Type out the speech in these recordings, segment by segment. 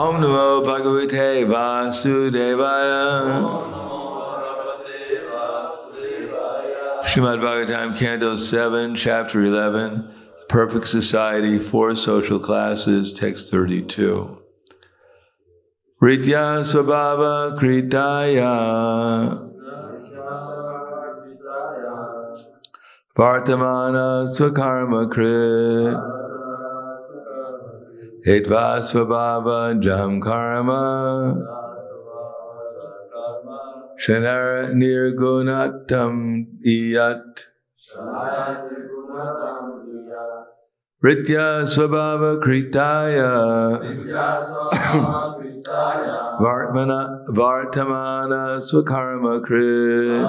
Om Namo Bhagavate Vasudevaya. Srimad Bhagavatam, Canto 7, Chapter 11, Perfect Society, 4 Social Classes, Text 32. Ritya Svabhava Kritaya Vartamana Swakarma Krit Hitva Svabhava Jam Karma Shanar Nirgunatam Iyat Ritya Svabhava Kritaya Vartamana Swakarma Krit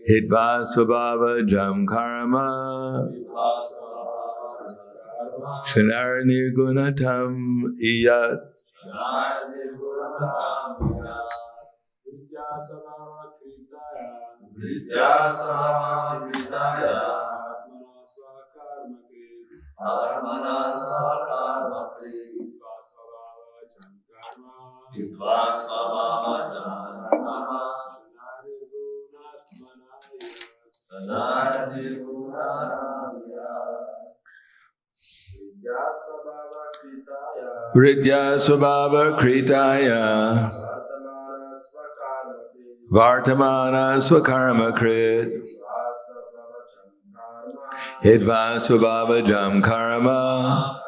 Hitva Svabhava Jam Karma Shanar Nirgunatam Iyat. Ritya Svabhava Kritaya Vartamana Swakarma Krit Hitva Svabhava Jam Karma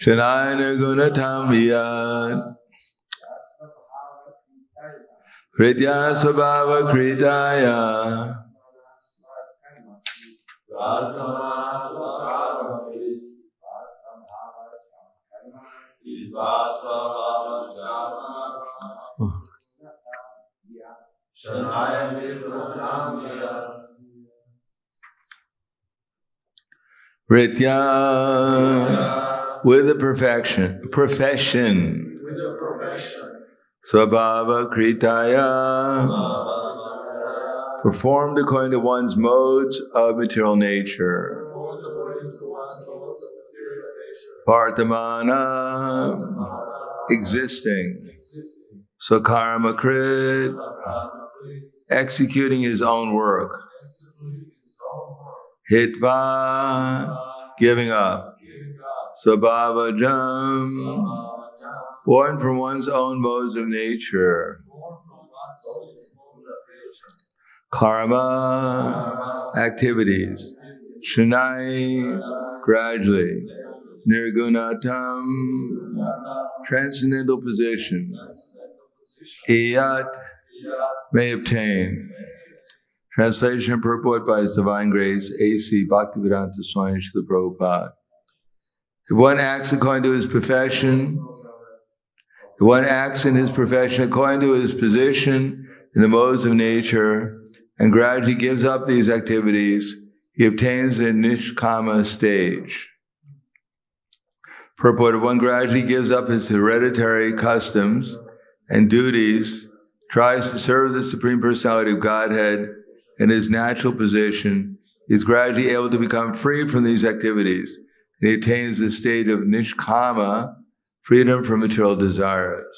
Shanai Nirgunatam Iyat. Ritya Svabhava Kritaya Ritya with a profession. Svabhava Kritaya performed according to one's modes of material nature. Vartamana existing. Swakarma Krit executing his own work. Hitva giving up. Svabhava Jam born from one's own modes of nature. Karma activities. Shanai gradually. Nirgunatam transcendental position. Iyat may obtain. Translation and purport by His Divine Grace, A.C. Bhaktivedanta Swami Srila Prabhupada. If one acts according to his profession, if one acts in his profession according to his position in the modes of nature, and gradually gives up these activities, he obtains the nishkama stage. Purport: if one gradually gives up his hereditary customs and duties, tries to serve the Supreme Personality of Godhead in his natural position, he is gradually able to become free from these activities. And he attains the state of nishkama, freedom from material desires.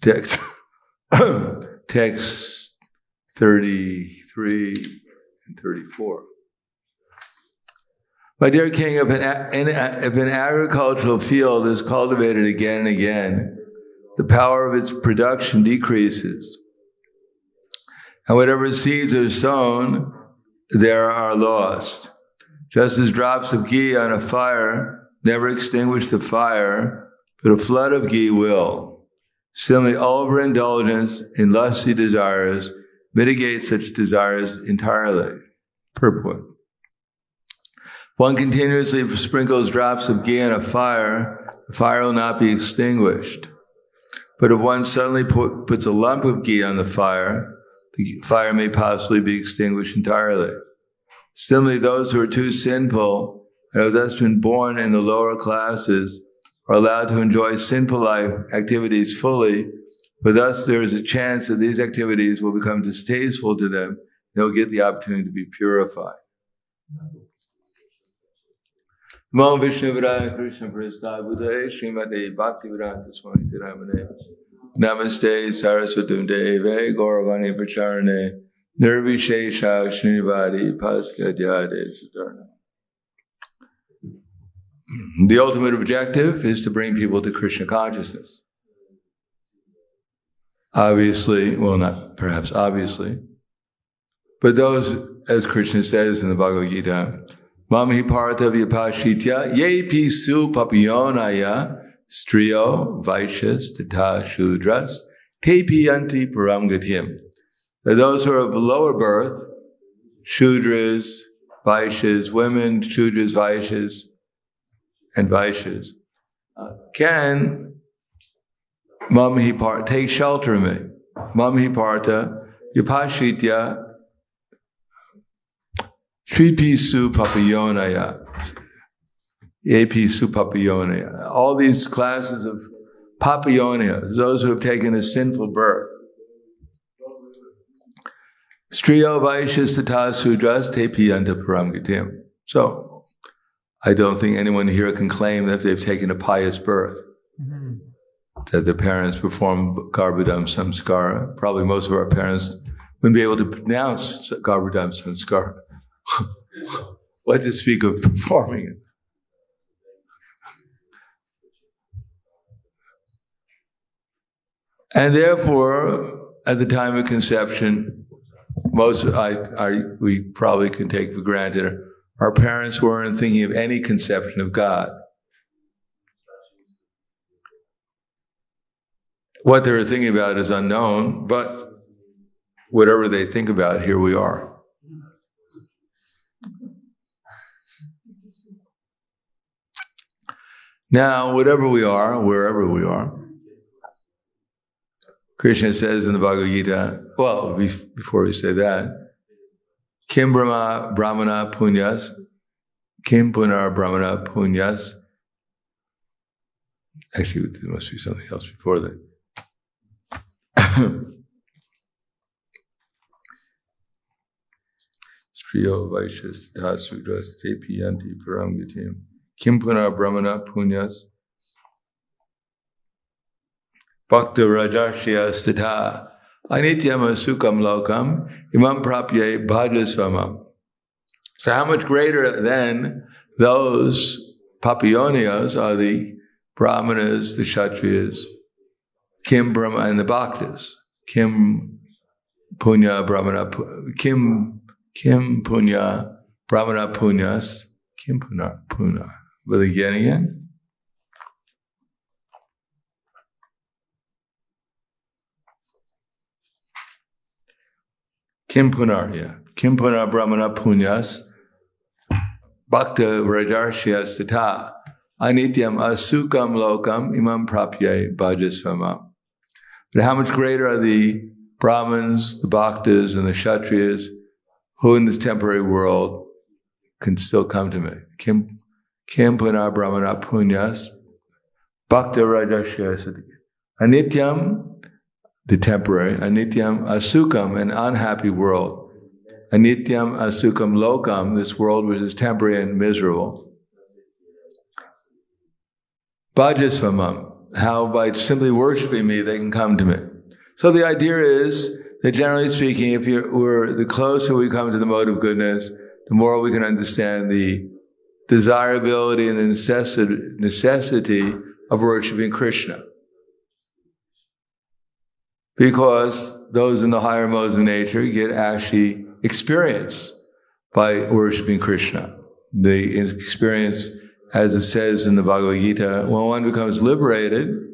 Text 33 and 34. My dear king, if an agricultural field is cultivated again and again, the power of its production decreases. And whatever seeds are sown, there are lost. Just as drops of ghee on a fire never extinguish the fire, but a flood of ghee will. Similarly, overindulgence in lusty desires mitigates such desires entirely. Purport: one continuously sprinkles drops of ghee on a fire, the fire will not be extinguished. But if one suddenly puts a lump of ghee on the fire may possibly be extinguished entirely. Similarly, those who are too sinful and have thus been born in the lower classes are allowed to enjoy sinful life activities fully but thus there is a chance that these activities will become distasteful to them. They'll get the opportunity to be purified. Namo Vishnu Vidaya Krishna Prasthaya Buddhaya Srimate Bhaktivedanta Swami Ramane Namaste Saraswati Deve Gauravani Pracharane Nirvishesha Srinivadi Paskadyade Sudarna. The ultimate objective is to bring people to Krishna consciousness. Obviously, well, not perhaps obviously, but those, as Krishna says in the Bhagavad Gita, Mamhi Partha Vyapashitya Ye Pisu Papillonaya Striyo Vaishyas Tata Shudras Te Piyanti Param Gatyam. Those who are of lower birth, Shudras, Vaishyas, women, Shudras, Vaishyas, and Vaishyas, can Mamhi Partha take shelter of me. Mamhi Partha Vyapashitya Tripisu Papillonaya, Episu Papillonaya. All these classes of Papillonaya, those who have taken a sinful birth. Striyo Vaishyas Tata Sudras Te Piyanta Param Gatyam. So, I don't think anyone here can claim that they've taken a pious birth, that their parents performed Garbhadam Samskara. Probably most of our parents wouldn't be able to pronounce Garbhadam Samskara. What to speak of performing it? And therefore, at the time of conception, we probably can take for granted, our parents weren't thinking of any conception of God. What they were thinking about is unknown, but whatever they think about, here we are. Now, whatever we are, wherever we are, Krishna says in the Bhagavad Gita, well, before we say that, Kim Brahmana Punyas, Kim Punar Brahmana Punyas. Actually, there must be something else before that. Striyo Vaishyas Tata Sudras Te Piyanti Param Gatyam. Kim Punar Brahmana Punyas Bhakta Rajarshya Stitha Anityam Sukam Lokam Imam Prapye Bhajasvamam. So how much greater than those Papillonias are the Brahmanas, the Kshatriyas, Kim Brahma and the Bhaktas. Kim Punya Brahmana Kim Punya Brahmana Punyas Kim Puna. Will again? Kim Punar Brahmana Punyas Bhakta Rajarshya Stita Anityam Asukam Lokam Imam Prapye Bhajasvamam. But how much greater are the Brahmins, the Bhaktas, and the Kshatriyas who in this temporary world can still come to me. Kim Punar Brahmana Punyas Bhakta Rajashya Anityam, the temporary, Anityam Asukam, an unhappy world. Anityam Asukam Lokam, this world which is temporary and miserable. Bhajasvamam, how by simply worshiping me they can come to me. So the idea is that generally speaking, the closer we come to the mode of goodness, the more we can understand the desirability and the necessity of worshiping Krishna. Because those in the higher modes of nature get actually experience by worshiping Krishna. The experience, as it says in the Bhagavad Gita, when one becomes liberated,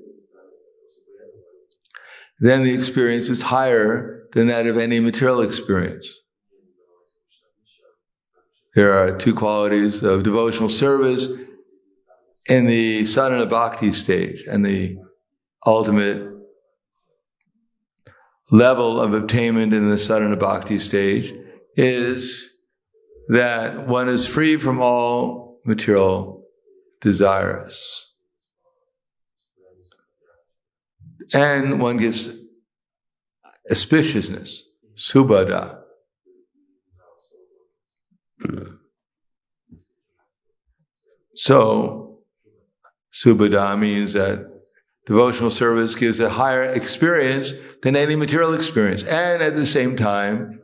then the experience is higher than that of any material experience. There are two qualities of devotional service in the sadhana bhakti stage, and the ultimate level of attainment in the sadhana bhakti stage is that one is free from all material desires. And one gets auspiciousness, subhada. So, subhada means that devotional service gives a higher experience than any material experience. And at the same time,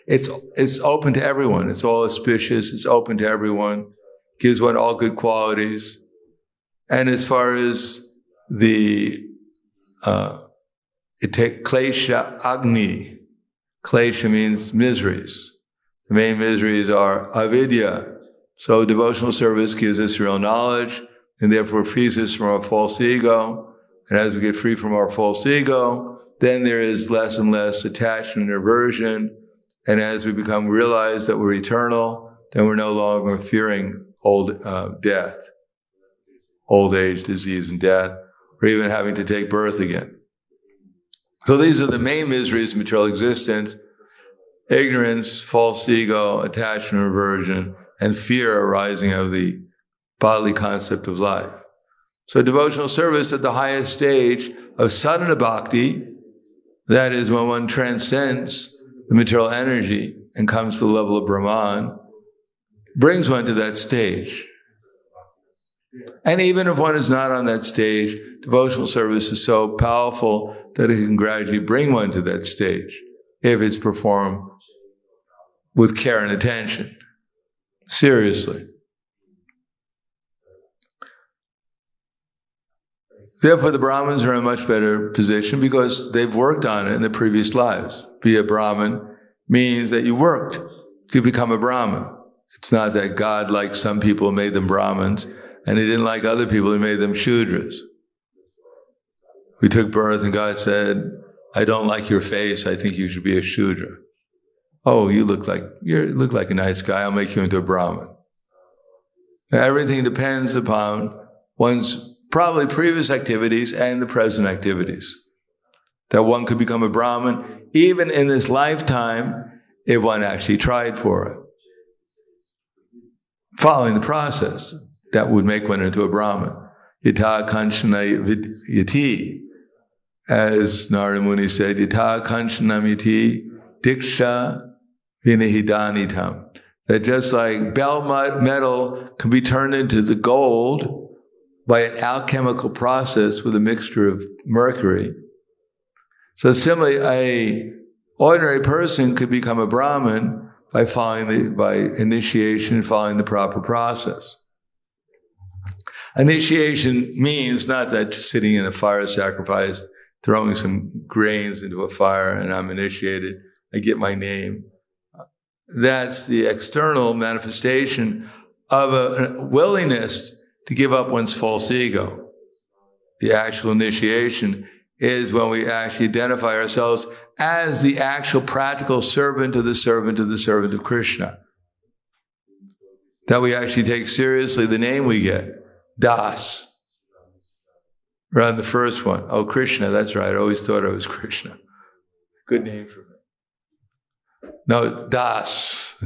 it's open to everyone. It's all auspicious. It's open to everyone. Gives one all good qualities. And as far as it takes klesha agni. Klesha means miseries. The main miseries are avidya. So devotional service gives us real knowledge and therefore frees us from our false ego. And as we get free from our false ego, then there is less and less attachment and aversion. And as we realize that we're eternal, then we're no longer fearing death, old age, disease, and death, or even having to take birth again. So these are the main miseries of material existence: ignorance, false ego, attachment, aversion, and fear arising of the bodily concept of life. So devotional service at the highest stage of sadhana bhakti, that is when one transcends the material energy and comes to the level of Brahman, brings one to that stage. And even if one is not on that stage, devotional service is so powerful that it can gradually bring one to that stage if it's performed with care and attention. Seriously. Therefore, the Brahmins are in a much better position because they've worked on it in the previous lives. Be a Brahmin means that you worked to become a Brahmin. It's not that God, like some people, made them Brahmins, and He didn't like other people, He made them Shudras. We took birth and God said, I don't like your face, I think you should be a Shudra. Oh, you look like a nice guy, I'll make you into a Brahmin. Everything depends upon one's probably previous activities and the present activities. That one could become a Brahmin even in this lifetime if one actually tried for it. Following the process that would make one into a Brahmin. Yata kanchana yati. As Narada Muni said, Yata kanchana yati diksha vinahidanitam. That just like bell metal can be turned into the gold by an alchemical process with a mixture of mercury. So similarly, an ordinary person could become a Brahmin by initiation, following the proper process. Initiation means not that sitting in a fire sacrifice, throwing some grains into a fire and I'm initiated, I get my name. That's the external manifestation of a willingness to give up one's false ego. The actual initiation is when we actually identify ourselves as the actual practical servant of the servant of the servant of Krishna. That we actually take seriously the name we get, Das. We're on the first one. Oh, Krishna, that's right. I always thought I was Krishna. Good name for me. No, it's Das.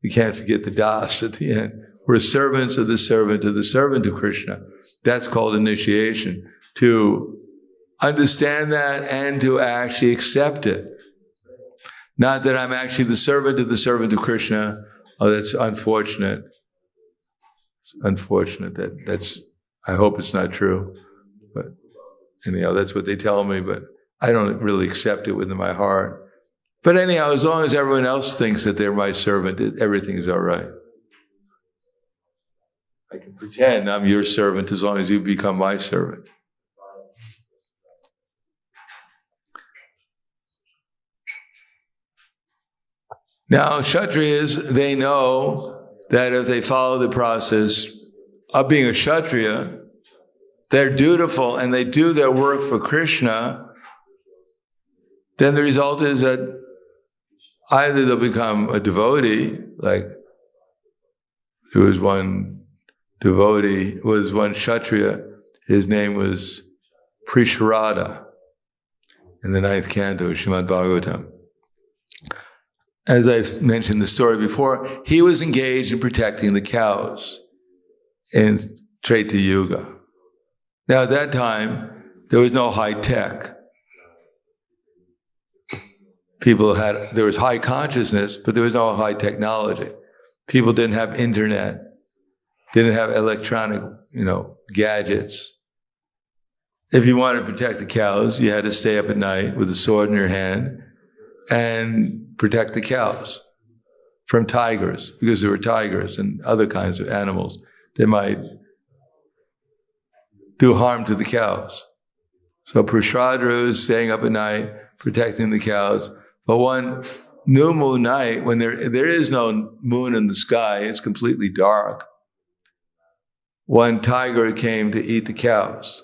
We can't forget the Das at the end. We're servants of the servant of Krishna. That's called initiation. To understand that and to actually accept it. Not that I'm actually the servant of Krishna. Oh, that's unfortunate. It's unfortunate. That's, I hope it's not true. But anyhow, that's what they tell me, but I don't really accept it within my heart. But anyhow, as long as everyone else thinks that they're my servant, everything is all right. I can pretend I'm your servant as long as you become my servant. Now, Kshatriyas, they know that if they follow the process of being a Kshatriya, they're dutiful and they do their work for Krishna, then the result is that either they'll become a devotee, like there was one devotee, was one Kshatriya, his name was Prisharada in the 9th canto, Srimad Bhagavatam. As I've mentioned the story before, he was engaged in protecting the cows in Treta Yuga. Now at that time, there was no high tech. There was high consciousness, but there was no high technology. People didn't have internet, didn't have electronic, gadgets. If you wanted to protect the cows, you had to stay up at night with a sword in your hand and protect the cows from tigers, because there were tigers and other kinds of animals that might do harm to the cows. So Prahladananda was staying up at night, protecting the cows. But one new moon night, when there is no moon in the sky, it's completely dark, one tiger came to eat the cows.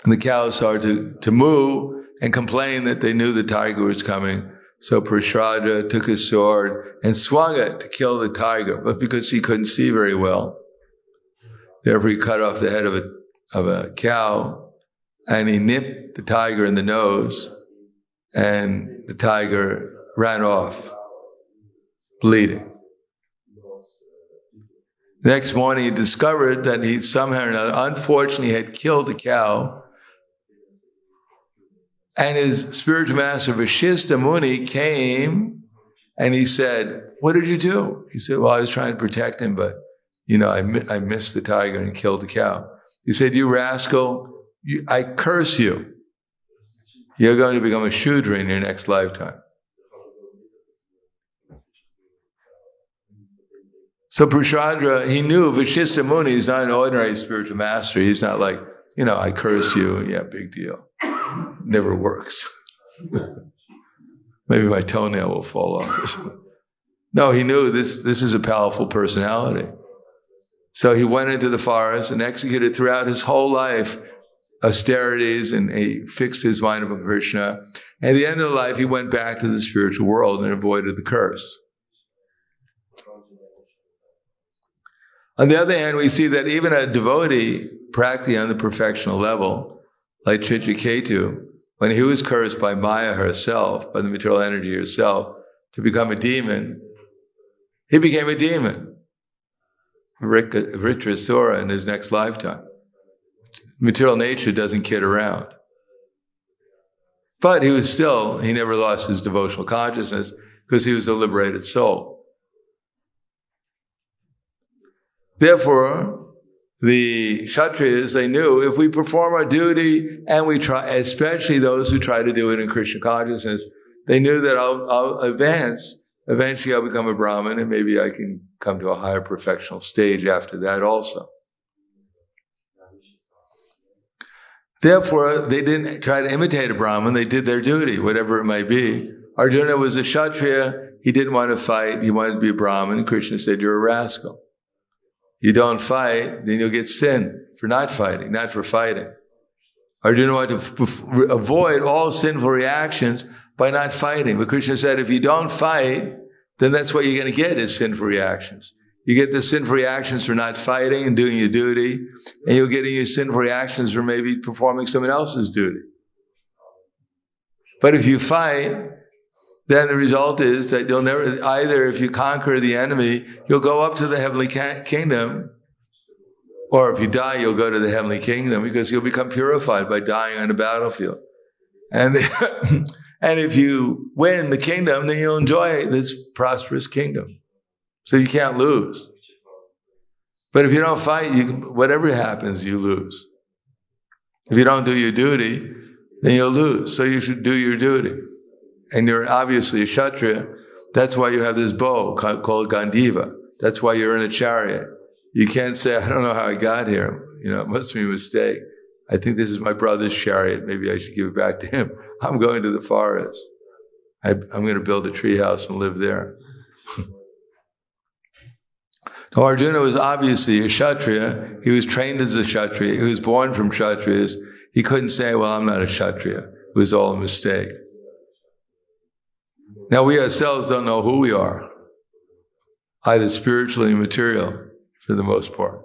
And the cows started to moo and complain that they knew the tiger was coming. So Prahladananda took his sword and swung it to kill the tiger, but because he couldn't see very well, therefore he cut off the head of a cow, and he nipped the tiger in the nose, and the tiger ran off, bleeding. Next morning, he discovered that he somehow or another, unfortunately, had killed the cow. And his spiritual master, Vashishta Muni, came and he said, "What did you do?" He said, "Well, I was trying to protect him, but, I missed the tiger and killed the cow." He said, "You rascal, I curse you. You're going to become a Shudra in your next lifetime." So Prahladananda, he knew Vashishta Muni is not an ordinary spiritual master. He's not like, I curse you, yeah, big deal. Never works. Maybe my toenail will fall off or something. No, he knew this is a powerful personality. So he went into the forest and executed throughout his whole life austerities, and he fixed his mind upon Krishna. At the end of life, he went back to the spiritual world and avoided the curse. On the other hand, we see that even a devotee practicing on the perfectional level, like Chitraketu, when he was cursed by Maya herself, by the material energy herself, to become a demon, he became a demon, Vritrasura, in his next lifetime. Material nature doesn't kid around. But he never lost his devotional consciousness because he was a liberated soul. Therefore, the Kshatriyas, they knew if we perform our duty and we try, especially those who try to do it in Krishna consciousness, they knew that I'll advance. Eventually I'll become a Brahmin and maybe I can come to a higher perfectional stage after that also. Therefore, they didn't try to imitate a Brahmin, they did their duty, whatever it might be. Arjuna was a Kshatriya, he didn't want to fight, he wanted to be a Brahmin. Krishna said, "You're a rascal. You don't fight, then you'll get sin for not fighting, not for fighting." Arjuna wanted to avoid all sinful reactions by not fighting. But Krishna said, if you don't fight, then that's what you're going to get is sinful reactions. You get the sinful reactions for not fighting and doing your duty, and you'll get your sinful reactions for maybe performing someone else's duty. But if you fight, then the result is that you'll never, either if you conquer the enemy, you'll go up to the heavenly kingdom, or if you die, you'll go to the heavenly kingdom because you'll become purified by dying on the battlefield. And and if you win the kingdom, then you'll enjoy this prosperous kingdom. So you can't lose. But if you don't fight, whatever happens, you lose. If you don't do your duty, then you'll lose. So you should do your duty. And you're obviously a Kshatriya. That's why you have this bow called Gandiva. That's why you're in a chariot. You can't say, "I don't know how I got here. It must be a mistake. I think this is my brother's chariot. Maybe I should give it back to him. I'm going to the forest. I'm going to build a treehouse and live there." Now, Arjuna was obviously a Kshatriya. He was trained as a Kshatriya. He was born from Kshatriyas. He couldn't say, "Well, I'm not a Kshatriya." It was all a mistake. Now, we ourselves don't know who we are, either spiritually or material, for the most part.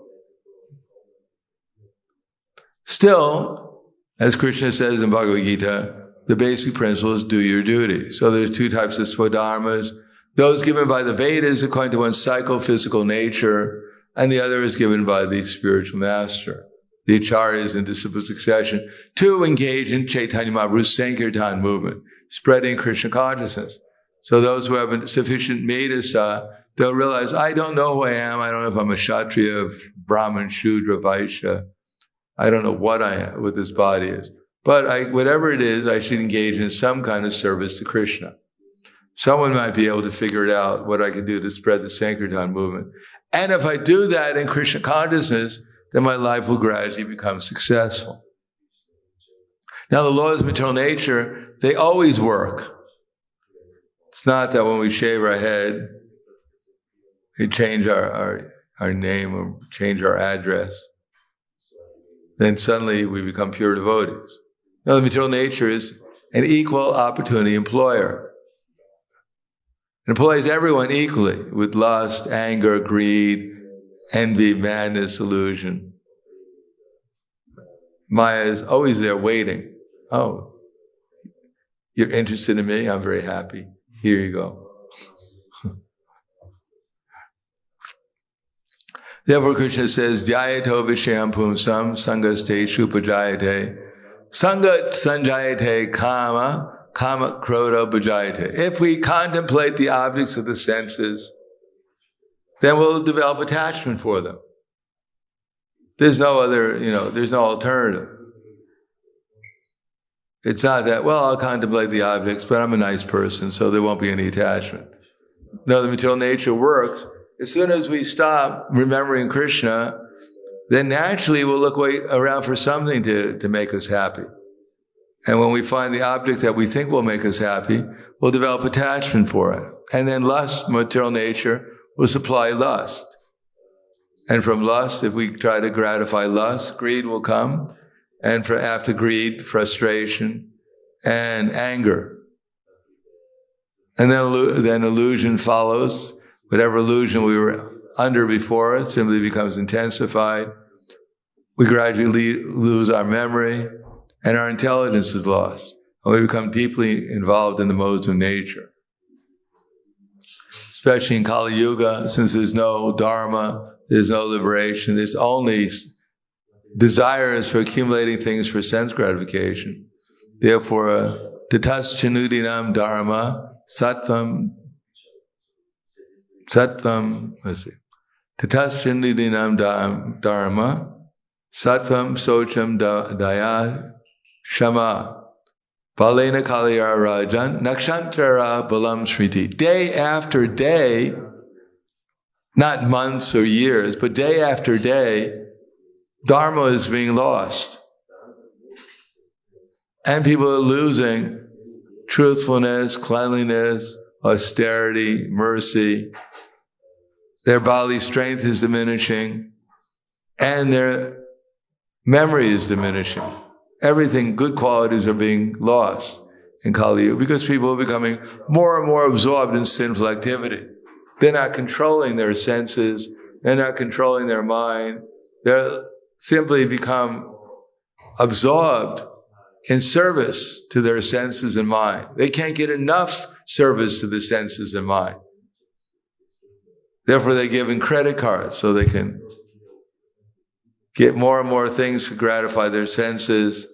Still, as Krishna says in Bhagavad Gita, the basic principle is do your duty. So there's two types of swadharmas. Those given by the Vedas according to one's psychophysical nature, and the other is given by the spiritual master. the acharyas and disciple succession, to engage in Chaitanya Mahaprabhu's Sankirtan movement, spreading Krishna consciousness. So those who have sufficient medasa, they'll realize, I don't know who I am. I don't know if I'm a Kshatriya, Brahmin, Shudra, Vaishya. I don't know what I am, what this body is. But whatever it is, I should engage in some kind of service to Krishna. Someone might be able to figure it out, what I can do to spread the Sankirtan movement. And if I do that in Krishna consciousness, then my life will gradually become successful. Now, the laws of material nature, they always work. It's not that when we shave our head, we change our name or change our address, then suddenly we become pure devotees. No, the material nature is an equal opportunity employer. It employs everyone equally with lust, anger, greed, envy, madness, illusion. Maya is always there waiting. Oh, you're interested in me? I'm very happy. Here you go. Therefore, Krishna says, Dhyayato vishayam pumsam sangaste shupajayate sangat sanjayate kama krodha bhajayate. If we contemplate the objects of the senses, then we'll develop attachment for them. There's no other, there's no alternative. It's not that, well, I'll contemplate the objects, but I'm a nice person, so there won't be any attachment. No, the material nature works. As soon as we stop remembering Krishna, then naturally we'll look around for something to make us happy. And when we find the object that we think will make us happy, we'll develop attachment for it. And then lust, material nature, will supply lust. And from lust, if we try to gratify lust, greed will come. And after greed, frustration and anger. And then illusion follows. Whatever illusion we were under before, it simply becomes intensified. We gradually lose our memory, and our intelligence is lost. And we become deeply involved in the modes of nature. Especially in Kali Yuga, since there's no dharma, there's no liberation, there's only desires for accumulating things for sense gratification. Therefore, tatasyanudinam dharma sattvam, tatasyanudinam dharma sattvam socham daya shama balena kaliyar rajan nakshantara balam shriti. Day after day, not months or years, but day after day, dharma is being lost. And people are losing truthfulness, cleanliness, austerity, mercy. Their bodily strength is diminishing, and their memory is diminishing. Everything, good qualities are being lost in Kali Yuga because people are becoming more and more absorbed in sinful activity. They're not controlling their senses. They're not controlling their mind. They're simply become absorbed in service to their senses and mind. They can't get enough service to the senses and mind. Therefore, they give in credit cards so they can get more and more things to gratify their senses.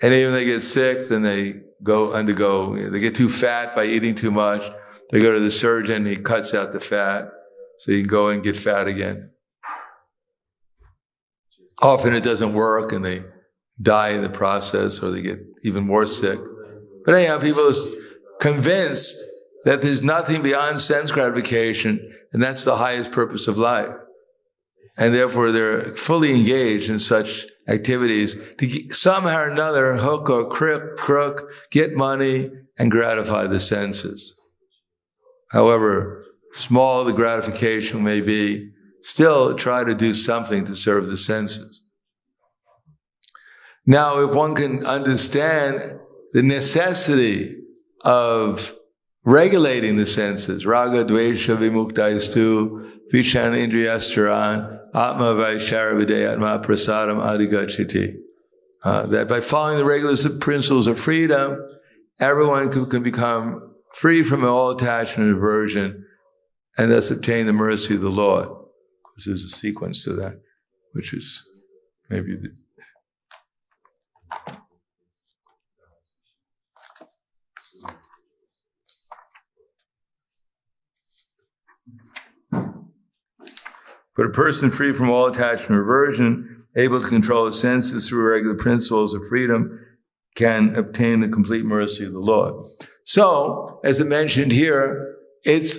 And even if they get sick, then they they get too fat by eating too much. They go to the surgeon, he cuts out the fat, so you can go and get fat again. Often it doesn't work and they die in the process or they get even more sick. But anyhow, people are convinced that there's nothing beyond sense gratification and that's the highest purpose of life. And therefore they're fully engaged in such activities to somehow or another hook or crook, get money and gratify the senses. However small the gratification may be, still try to do something to serve the senses. Now, if one can understand the necessity of regulating the senses, raga, dvesha, vimuktayistu, vishan, indriyastaran, atma, vaishara, vidayatma, prasadam, adigachiti. That by following the regular principles of freedom, everyone can become free from all attachment and aversion, and thus obtain the mercy of the Lord. There's a sequence to that, which is maybe. But a person free from all attachment or aversion, able to control his senses through regular principles of freedom, can obtain the complete mercy of the Lord. So, as I mentioned here, it's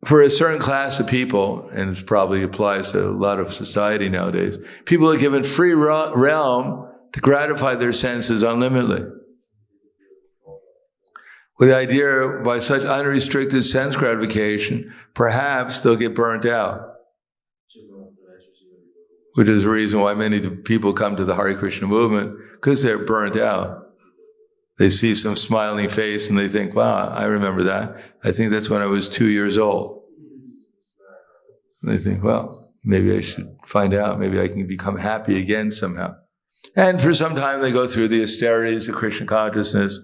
for a certain class of people, and it probably applies to a lot of society nowadays, people are given free realm to gratify their senses unlimitedly. With the idea by such unrestricted sense gratification, perhaps they'll get burnt out. Which is the reason why many people come to the Hare Krishna movement, because they're burnt out. They see some smiling face and they think, wow, I remember that. I think that's when I was 2 years old. And they think, well, maybe I should find out. Maybe I can become happy again somehow. And for some time they go through the austerities of Krishna consciousness,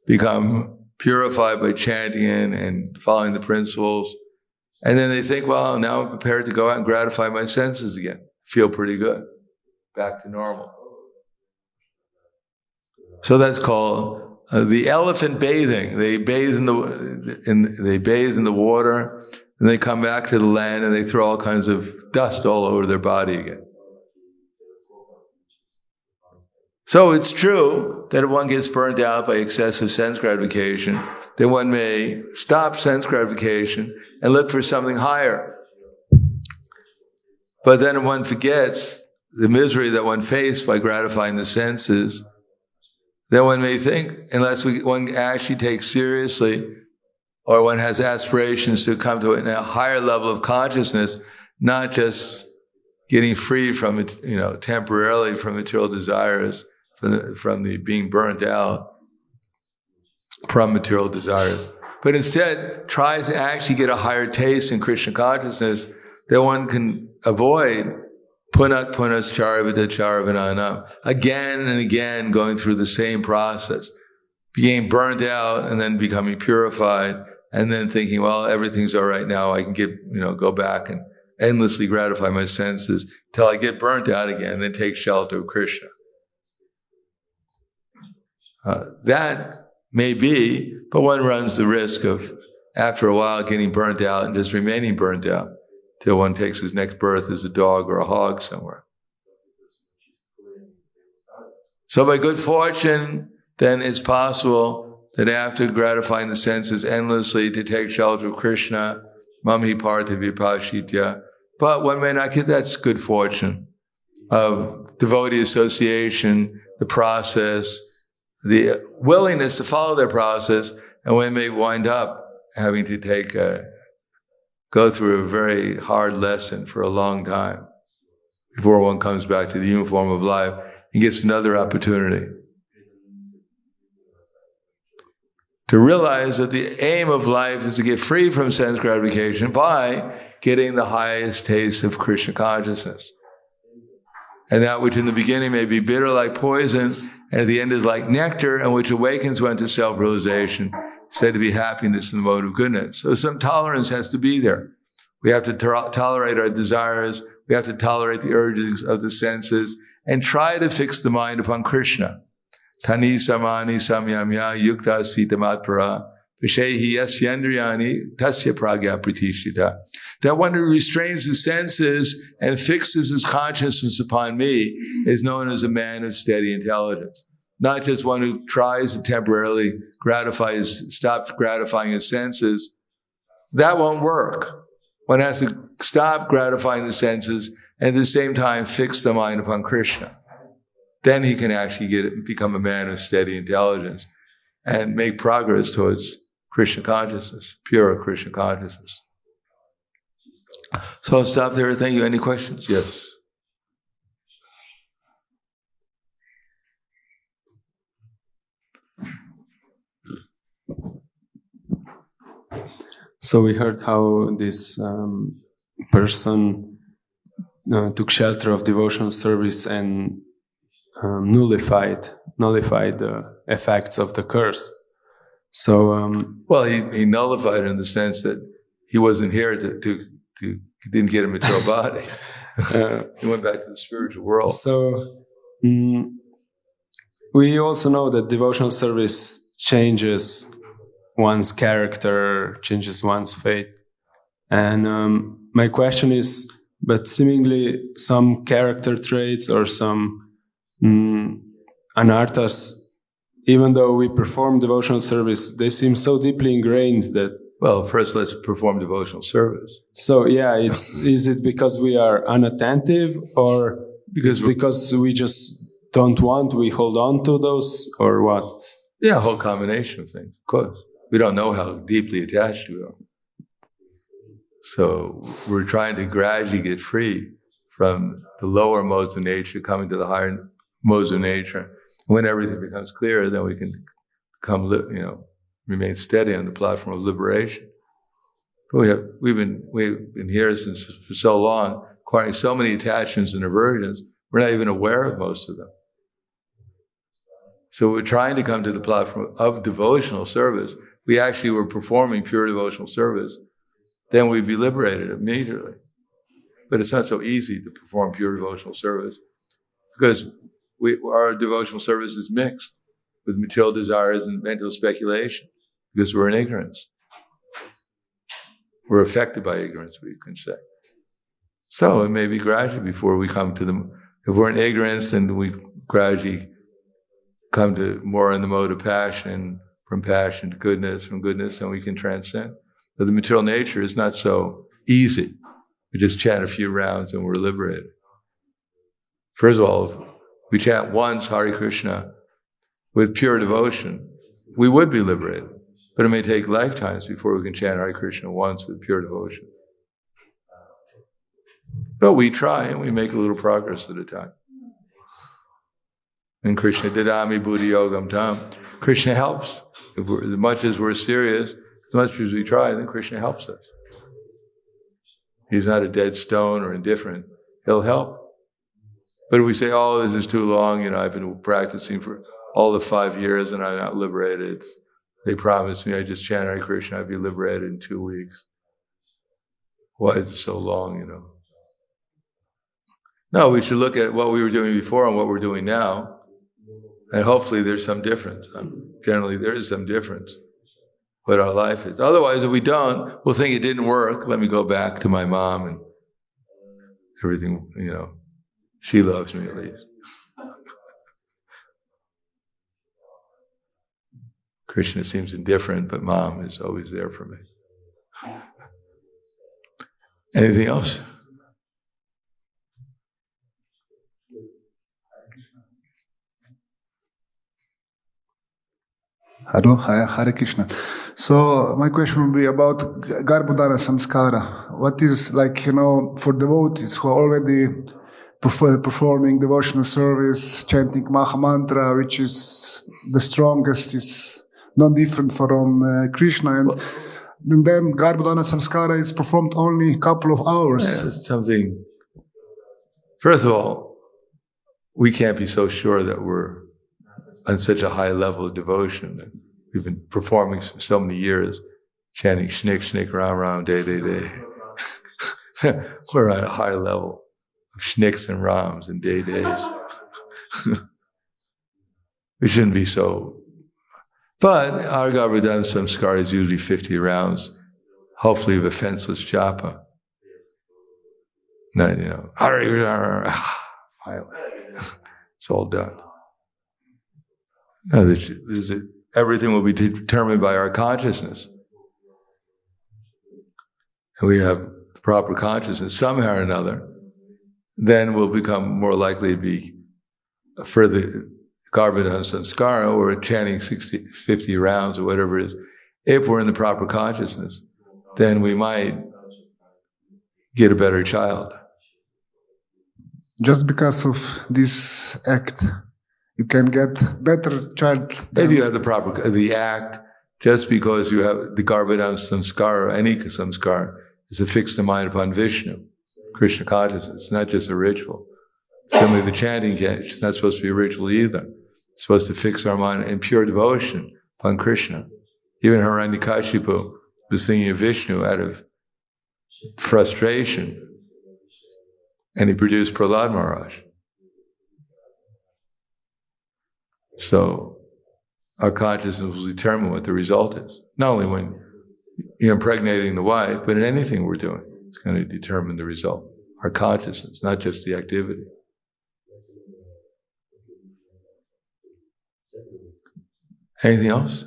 become purified by chanting and following the principles. And then they think, well, now I'm prepared to go out and gratify my senses again. Feel pretty good. Back to normal. So that's called the elephant bathing. They bathe in the water, and they come back to the land and they throw all kinds of dust all over their body again. So it's true that if one gets burnt out by excessive sense gratification, then one may stop sense gratification and look for something higher. But then if one forgets the misery that one faced by gratifying the senses, then one may think, unless one actually takes seriously, or one has aspirations to come to a higher level of consciousness, not just getting free from it, temporarily from material desires, from the being burnt out from material desires, but instead tries to actually get a higher taste in Krishna consciousness, that one can avoid punat punas charvita charvananam, again and again going through the same process, being burnt out and then becoming purified, and then thinking, well, everything's all right now, I can go back and endlessly gratify my senses till I get burnt out again, and then take shelter of Krishna. That may be, but one runs the risk of, after a while, getting burnt out and just remaining burnt out till one takes his next birth as a dog or a hog somewhere. So by good fortune, then it's possible that after gratifying the senses endlessly to take shelter of Krishna, mamhi partha vipashitya, but one may not get that good fortune of devotee association, the process, the willingness to follow their process, and one may wind up having to go through a very hard lesson for a long time before one comes back to the uniform of life and gets another opportunity to realize that the aim of life is to get free from sense gratification by getting the highest taste of Krishna consciousness. And that which in the beginning may be bitter like poison, and at the end is like nectar, and which awakens one to self-realization, said to be happiness in the mode of goodness. So some tolerance has to be there. We have to tolerate our desires. We have to tolerate the urges of the senses and try to fix the mind upon Krishna. Tani samani samyamya yukta sitamatpara vishehi yasyandriyani tasya pragya pratishita. That one who restrains his senses and fixes his consciousness upon me is known as a man of steady intelligence. Not just one who tries to temporarily stop gratifying his senses. That won't work. One has to stop gratifying the senses and at the same time fix the mind upon Krishna. Then he can actually become a man of steady intelligence and make progress towards Krishna consciousness, pure Krishna consciousness. So I'll stop there. Thank you. Any questions? Yes. So we heard how this person took shelter of devotional service and nullified the effects of the curse. So well, he nullified it in the sense that he wasn't here he didn't get a material body. He went back to the spiritual world. So we also know that devotional service changes one's character, changes one's fate. And my question is, but seemingly some character traits or some anarthas, even though we perform devotional service, they seem so deeply ingrained that... Well, first let's perform devotional service. So yeah, is it because we are unattentive, or because we just don't want, we hold on to those, or what? Yeah, a whole combination of things, of course. We don't know how deeply attached we are. So we're trying to gradually get free from the lower modes of nature, coming to the higher modes of nature. When everything becomes clear, then we can come, remain steady on the platform of liberation. But we've been here for so long, acquiring so many attachments and aversions, we're not even aware of most of them. So we're trying to come to the platform of devotional service. We actually were performing pure devotional service, then we'd be liberated immediately. But it's not so easy to perform pure devotional service because our devotional service is mixed with material desires and mental speculation because we're in ignorance. We're affected by ignorance, we can say. So it may be gradually before we come to them. If we're in ignorance, then we gradually come to more in the mode of passion, from passion to goodness, from goodness, and we can transcend. But the material nature is not so easy. We just chant a few rounds and we're liberated. First of all, if we chant once Hare Krishna with pure devotion, we would be liberated. But it may take lifetimes before we can chant Hare Krishna once with pure devotion. But we try and we make a little progress at a time. And Krishna Didami Buddhi Yogam Tam. Krishna helps. As much as we're serious, as much as we try, then Krishna helps us. He's not a dead stone or indifferent. He'll help. But if we say, oh, this is too long, I've been practicing for all of 5 years and I'm not liberated. They promised me I just chant Hare Krishna, I'd be liberated in 2 weeks. Why is it so long, No, we should look at what we were doing before and what we're doing now. And hopefully there's some difference. Generally, there is some difference. What our life is. Otherwise, if we don't, we'll think it didn't work. Let me go back to my mom and everything, she loves me at least. Krishna seems indifferent, but mom is always there for me. Anything else? Hello, Hare Krishna. So my question would be about Garbhodana Samskara. What is for devotees who are already performing devotional service, chanting Maha Mantra, which is the strongest, is not different from Krishna, and then Garbhodana Samskara is performed only a couple of hours. Yeah, something. First of all, we can't be so sure that we're on such a high level of devotion. We've been performing for so many years, chanting Shnik, Shnik, Ram, Ram, Day, Day, Day. We're on a high level of Shniks and Rams and Day, Days. We shouldn't be so. But our Garbhodana Samskara is usually 50 rounds, hopefully of offenseless japa. Not, violent. It's all done. No, everything will be determined by our consciousness. And we have the proper consciousness somehow or another, then we'll become more likely to be for the Garbhodana Samskara or chanting 50 rounds or whatever it is. If we're in the proper consciousness, then we might get a better child. Just because of this act, you can get better child. If you have the act, just because you have the Garbhodana Samskara, any samskara, is to fix the mind upon Vishnu, Krishna consciousness. It's not just a ritual. Similarly, the chanting, it's not supposed to be a ritual either. It's supposed to fix our mind in pure devotion upon Krishna. Even Hiranyakashipu was singing of Vishnu out of frustration. And he produced Prahlad Maharaj. So our consciousness will determine what the result is. Not only when you're impregnating the wife, but in anything we're doing, it's going to determine the result. Our consciousness, not just the activity. Anything else?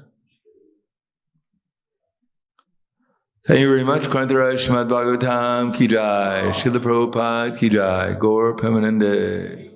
Thank you very much. Krantaraj Srimad Bhagavatam ki jai, Srila Prabhupada ki jai, Gaur Premanande.